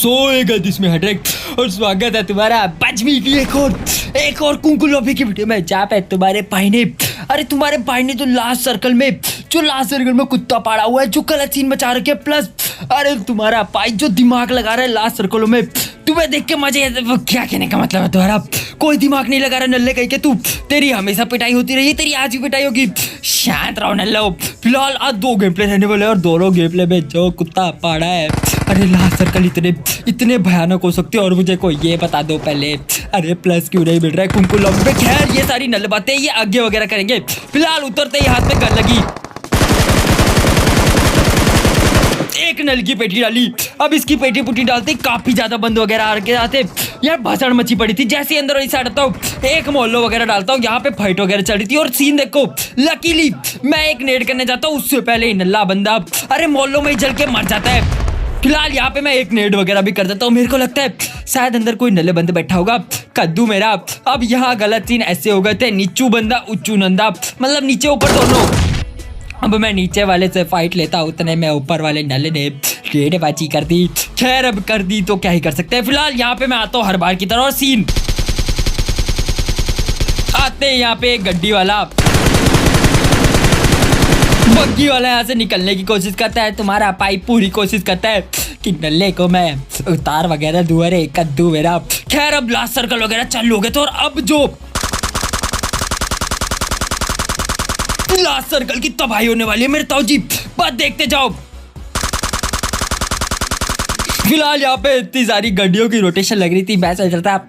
इसमें हटरेक और स्वागत है तुम्हारा बचमी की एक और कुंकू लॉबी की वीडियो में, जहाँ पे तुम्हारे भाई ने तो लास्ट सर्कल में कुत्ता पाड़ा हुआ है जो गलत सीन मचा रखे, प्लस अरे तुम्हारा भाई जो दिमाग लगा रहा है लास्ट सर्कलों में, तुम्हें देख के मजे। क्या कहने का मतलब है तुम्हारा? कोई दिमाग नहीं लगा रहा नल्ले कहीं के तू। तेरी हमेशा पिटाई होती रही, तेरी आज भी पिटाई होगी। शांत रहो नल्लो। फिलहाल आज 2 गेम प्ले रहने वाले और दोनों गेम प्ले में जो कुत्ता पाड़ा है, अरे लास्ट सर्कल इतने भयानक हो सकते हैं। और मुझे कोई ये बता दो पहले, अरे प्लस क्यों नहीं मिल रहा है कुंकू लॉबी पे? खैर ये सारी नल बातें ये आगे वगैरह करेंगे। फिलहाल उतरते ही हाथ में गन लगी, एक नल की पेटी डाली। अब इसकी पेटी पुटी डालते काफी ज्यादा बंद वगैरह आ के आते यार, भाषण मची पड़ी थी। जैसे अंदर वाली साइड आता हूँ, एक मोहल्लो वगैरह डालता हूँ, यहाँ पे फाइट वगैरह चल रही थी। और सीन देखो, लकीली मैं एक नेड करने जाता हूँ, उससे पहले ही नल्ला बंदा अरे मोहल्लो में ही जल के मर जाता है। फिलहाल यहाँ पे मैं एक नेड वगैरह भी कर देता हूँ। मेरे को लगता है शायद अंदर कोई नल्ले बंदे बैठा होगा। कद्दू मेरा। अब यहाँ गलत सीन ऐसे हो गए थे, नीचू बंदा उच्चू नंदा, मतलब नीचे ऊपर दोनों। अब मैं नीचे वाले से फाइट लेता, उतने में ऊपर वाले नल्ले ने गेंदबाजी कर दी। खैर अब कर दी तो क्या ही कर सकते हैं। फिलहाल यहाँ पे मैं आता हूँ हर बार की तरह, और सीन आते हैं यहाँ पे एक गड्डी वाला बग्गी वाला यहाँ से निकलने की कोशिश करता है। तुम्हारा पाइप पूरी कोशिश करता है कि नल्ले को मैं उतार वगैरह दूं। अरे कद्दू मेरा। खैर अब लास्ट सर्कल वगैरह चालू हो गए थे, और अब जो लास्ट सर्कल की तबाही होने वाली है मेरे ताऊ जी, बस देखते जाओ। फिलहाल यहाँ पे इतनी सारी गड्डियों की रोटेशन लग रही थी, मैं सोच रहा था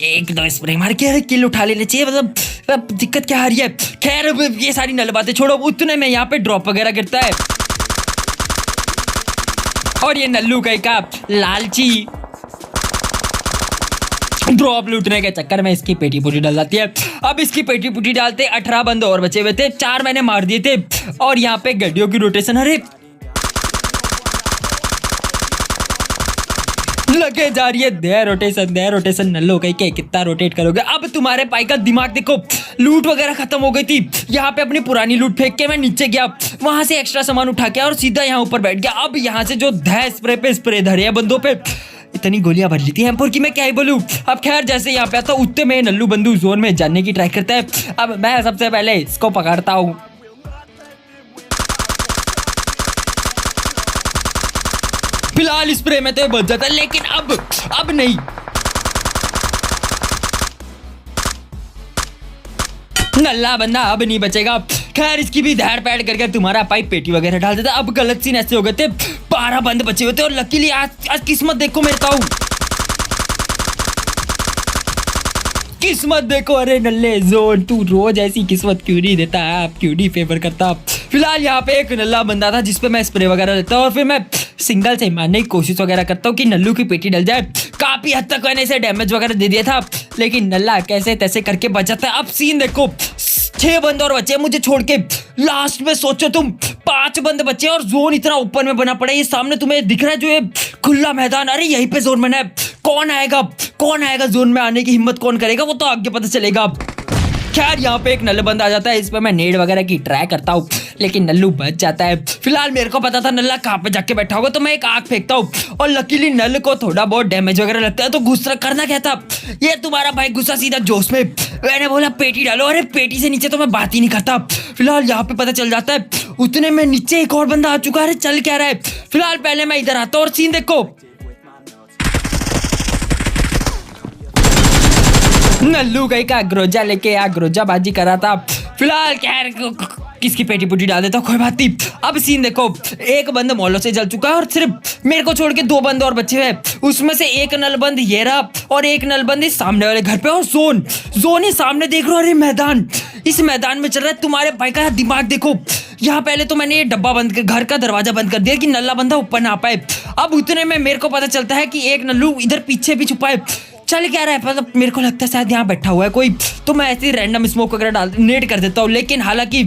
1-2 स्प्रे मार के किल उठा लेने चाहिए, मतलब दिक्कत क्या आ रही है। खैर ये सारी नल बातें छोड़ो, उतने में यहाँ पे ड्रॉप वगैरह गिरता है, और ये नल्लू कहीं का लालची ड्रॉप लूटने के चक्कर में इसकी पेटी पुटी डल जाती है। अब इसकी पेटी पुटी डालते 18 बंदे और बचे हुए थे, 4 मैंने मार दिए थे। और यहाँ पे गड्डियों की रोटेशन, अरे लगे जा रही है। दे रोटेशन नल्लो कहीं के कितना रोटेट करोगे। अब तुम्हारे भाई का दिमाग देखो, लूट वगैरह खत्म हो गई थी। यहाँ पे अपनी पुरानी लूट फेंक के मैं नीचे गया, वहां से एक्स्ट्रा सामान उठा के और सीधा यहाँ ऊपर बैठ गया। अब यहाँ से जो स्प्रे पे स्प्रे धरे हैं बंदों पे, इतनी गोलियां भर ली थी एम4 की, मैं क्या ही बोलूं। अब खैर जैसे यहाँ पे आता हूँ, उतने में नल्लू बंदू जोन में जाने की ट्राई करता है। अब मैं सबसे पहले इसको पकड़ता हूँ, फिलहाल स्प्रे में तो बच जाता है, लेकिन अब नहीं। नल्ला बंदा अब नहीं बचेगा। खैर इसकी भी धैर पैड करके तुम्हारा पाइप पेटी वगैरह डाल देता। अब गलत सीन ऐसे हो गए थे, 12 बंद बचे हुए थे, और लकीली आज किस्मत देखो मेरे ताऊ, किस्मत देखो। अरे नल्ले जोन, तू रोज ऐसी किस्मत क्यों नहीं देता, आप क्यों नहीं फेवर करता। फिलहाल यहाँ पे एक नल्ला बंदा था जिसपे मैं स्प्रे वगैरह देता हूँ, और फिर मैं सिंगल से मारने की कोशिश वगैरह करता हूँ कि नल्लू की पेटी डल जाए। काफी हद तक मैंने इसे डैमेज वगैरह दे दिया था, लेकिन नल्ला कैसे तैसे करके बच जाता है। अब सीन देखो, 6 बंदे और बचे मुझे छोड़ के। लास्ट में सोचो तुम 5 बंदे बचे, और जोन इतना ऊपर में बना पड़ा है। ये सामने तुम्हें दिख रहा है जो ये खुला मैदान, अरे यहीं पे जोन बना है। कौन आएगा जोन में आने की हिम्मत कौन करेगा, वो तो आगे पता चलेगा। खैर यहाँ पे एक नल्लू बंदा आ जाता है, इस पे मैं नेड वगैरह की ट्राई करता हूँ, लेकिन नल्लू बच जाता है। फिलहाल मेरे को पता था नल्ला कहाँ पे जाके बैठा होगा, तो मैं एक आग फेंकता हूँ, और लकीली नल को थोड़ा बहुत डैमेज वगैरह लगता है। तो गुस्सा करना क्या था, ये तुम्हारा भाई गुस्सा सीधा जोश में, मैंने बोला पेटी डालो। अरे पेटी से नीचे तो मैं बात ही नहीं करता। फिलहाल यहाँ पे पता चल जाता है, उतने में नीचे एक और बंदा आ चुका है। अरे चल क्या रहा है। फिलहाल पहले मैं इधर आता हूँ, और सीन देखो, नल्लू कहीं का ग्रोजा लेके ग्रोजा बाजी कर रहा था। फिलहाल खैर किसकी पेटी पुटी डाल देता, कोई बात नहीं। अब सीन देखो, एक बंद मॉलो से जल चुका है, और सिर्फ मेरे को छोड़ के 2 बंद और बचे हुए। उसमें से एक नलबंद ये रहा, और एक नलबंद इस सामने वाले घर पे, और जोन ही सामने देख लो। अरे मैदान, इस मैदान में चल रहा है। तुम्हारे भाई का दिमाग देखो, यहाँ पहले तो मैंने ये डब्बा बंद कर, घर का दरवाजा बंद कर दिया कि नल्ला बंदा ऊपर ना आ पाए। अब उतने में मेरे को पता चलता है कि एक नल्लू इधर पीछे भी छुपा है। चल क्या रहा है, मतलब मेरे को लगता है शायद यहाँ बैठा हुआ है कोई, तो मैं ऐसे रैंडम स्मोक वगैरह डाल नेट कर देता हूँ। लेकिन हालांकि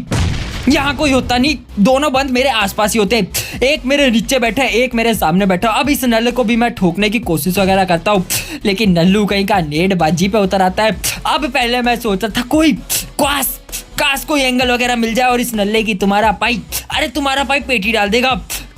यहाँ कोई होता नहीं, दोनों बंद मेरे आसपास ही होते। एक मेरे नीचे बैठा है, एक मेरे सामने बैठा। अब इस नल्ले को भी मैं ठोकने की कोशिश वगैरह करता हूँ, लेकिन नल्लू कहीं का नेट बाजी पे उतर आता है। अब पहले मैं सोचा था कोई काश कोई एंगल वगैरह मिल जाए, और इस नल्ले की तुम्हारा पाई पेटी डाल देगा।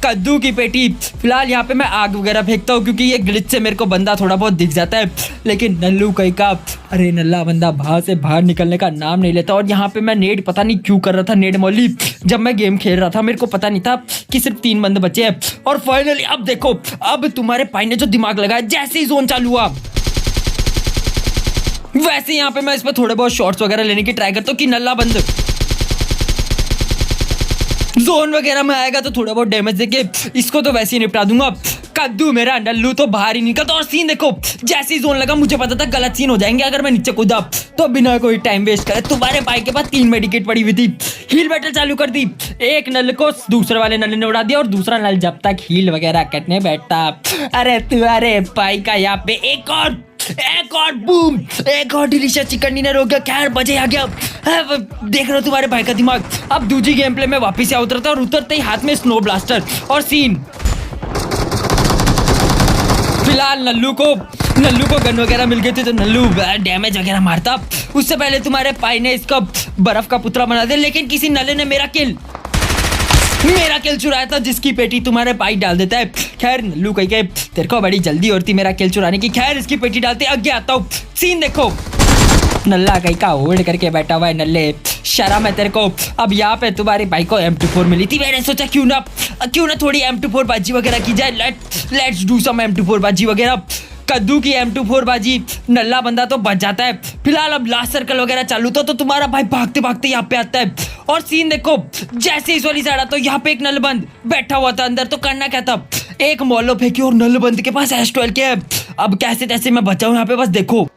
कद्दू की पेटी। फिलहाल यहाँ पे मैं आग वगैरह फेंकता हूँ क्योंकि ये ग्लिच से मेरे को बंदा थोड़ा बहुत दिख जाता है, लेकिन नल्लू कहीं का अरे नल्ला बंदा बाहर से बाहर निकलने का नाम नहीं लेता। और यहाँ पे मैं नेड पता नहीं क्यों कर रहा था, नेड मौली जब मैं गेम खेल रहा था मेरे को पता नहीं था कि सिर्फ 3 बंदे बचे हैं। और फाइनली अब देखो, अब तुम्हारे भाई ने जो दिमाग लगाया, जैसे ही जोन चालू हुआ वैसे यहाँ पे मैं इस पर थोड़े बहुत शॉट्स वगैरह लेने की ट्राई करता हूँ कि नल्ला बंद जोन वगैरह में आएगा तो थोड़ा बहुत डैमेज देके इसको तो वैसे ही निपटा दूंगा। कद्दू मेरा नल्लू तो बाहर ही निकलता। और सीन देखो, जैसे ही जोन लगा मुझे पता था गलत सीन हो जाएंगे अगर मैं नीचे कूदा, तो बिना कोई टाइम वेस्ट करे तुम्हारे भाई के पास 3 मेडिकेट पड़ी हुई थी, हील बैटल चालू कर दी। एक नल को दूसरे वाले नल ने उड़ा दिया और दूसरा नल जब तक हील वगैरह करने बैठता, अरे तुम्हारे भाई का यहाँ पे एक और बूम, एक और डिलीशियस चिकन डिनर हो गया। खैर बजे आ गया। देख रहे हो तुम्हारे भाई का दिमाग। अब दूसरी गेम प्ले में वापिस आ उतरता और उतरते ही हाथ में स्नो ब्लास्टर और सीन। फिलहाल नल्लू को गन वगैरह मिल गई थी तो नल्लू डैमेज वगैरह मारता। उससे पहले तुम्हारे भाई ने इसका बर्फ का पुतला बना दिया, लेकिन किसी नल्ले ने मेरा किल चुराया था, जिसकी पेटी तुम्हारे भाई डाल देता है। खैर नल्लू कहीं के तेरे को बड़ी जल्दी होती मेरा किल चुराने की। खैर इसकी पेटी डालते आगे आता हूँ। सीन देखो, नल्ला कहीं का होल्ड करके बैठा हुआ है। नल्ले शर्म है तेरे को। अब यहाँ पे तुम्हारे भाई को M24 मिली थी, मैंने सोचा क्यों ना थोड़ी M24 बाजी वगैरह की जाए। लेट्स डू सम M24 बाजी वगैरह। कद्दू की M24 बाजी, नल्ला बंदा तो बच जाता है। फिलहाल अब लास्ट सर्कल वगैरह चालू था तो तुम्हारा भाई भागते भागते यहाँ पे आता है। और सीन देखो, जैसे इस वाली साइड आता तो यहाँ पे एक नल बंद बैठा हुआ था अंदर। तो करना क्या था, एक मॉलो फेंकी और नल बंद के पास S12 के। अब कैसे तैसे मैं बचाऊं यहाँ पे, बस देखो।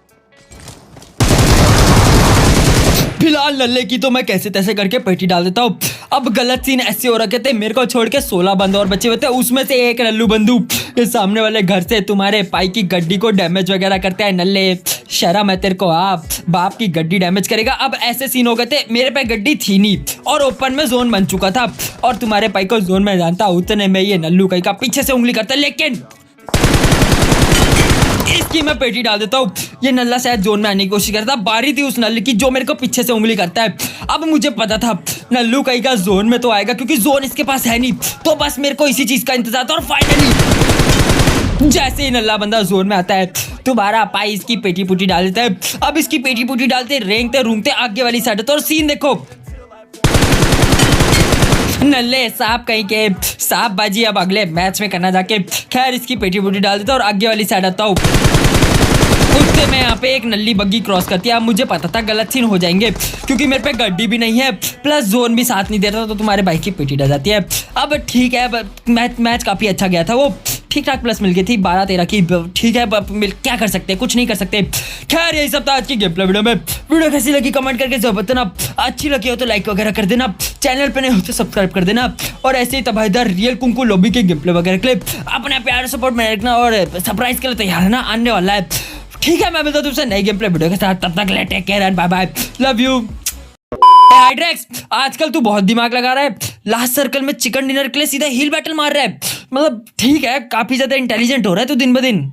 फिलहाल नल्ले की तो मैं कैसे तैसे करके पेटी डाल देता हूँ। अब गलत सीन ऐसे हो रखे थे, मेरे को छोड़ के 16 बंदे और बचे हुए थे, उसमें से एक नल्लू बंदू ये सामने वाले घर से तुम्हारे पाई की गड्डी को डैमेज वगैरह करते हैं। नल्ले शर्म है तेरे को, आप बाप की गड्डी डैमेज करेगा। अब ऐसे सीन हो गए थे, मेरे पे गड्डी थी नहीं और ओपन में जोन बन चुका था और तुम्हारे पाई को जोन में जानता उतने में ये नल्लू कहीं का पीछे से उंगली करता, लेकिन इसकी मैं पेटी डाल देता हूँ। ये नल्ला शायद जोन में आने की कोशिश करता, बारी थी उस नल्ले की जो मेरे को पीछे से उंगली करता है। अब मुझे पता था नल्लू कहीं का जोन में तो आएगा क्योंकि जोन इसके पास है नहीं, तो बस मेरे को इसी चीज का इंतजार था। और फाइनली जैसे ही नल्ला बंदा जोन में आता है तुम्हारा पाई इसकी पेटी पुटी डाल देता है। अब इसकी पेटी पुटी डालते रेंगते रूंगते आगे वाली साइड। तो सीन देखो, नल्ले सांप कहीं के सांप बाजी अब अगले मैच में करना जाके। खैर इसकी पेटी पुटी डाल देता और आगे वाली साइड आता हूँ। उससे मैं यहाँ पे एक नल्ली बग्गी क्रॉस करती है। अब मुझे पता था गलत सीन हो जाएंगे क्योंकि मेरे पे गड्डी भी नहीं है, प्लस जोन भी साथ नहीं दे रहा था, तो तुम्हारे भाई की पेटी डल जाती है। अब ठीक है, मैच काफी अच्छा गया था, वो ठीक ठाक प्लस मिल गई थी 12-13 की। ठीक है, क्या कर सकते हैं, कुछ नहीं कर सकते। खैर यही सब था आज की गेम प्ले वीडियो में। वीडियो कैसी लगी कमेंट करके जरूर बताना, अच्छी लगी हो तो लाइक वगैरह कर देना, चैनल पे नहीं हो तो सब्सक्राइब कर देना। और ऐसे ही तबाहीदार रियल कुंकू लॉबी के गेम प्ले वगैरह के लिए अपना प्यार सपोर्ट में रखना और सरप्राइज के लिए तैयार रहना, आने वाला है। ठीक है, मैं मिलता हूं तुमसे नई गेम प्ले वीडियो के साथ, तब तक ले take care and bye bye, love you. हाइड्रेक्स आजकल तू बहुत दिमाग लगा रहा है, लास्ट सर्कल में चिकन डिनर के लिए सीधा हील बैटल मार रहा है। मतलब ठीक है, काफी ज्यादा इंटेलिजेंट हो रहा है तू दिन ब दिन।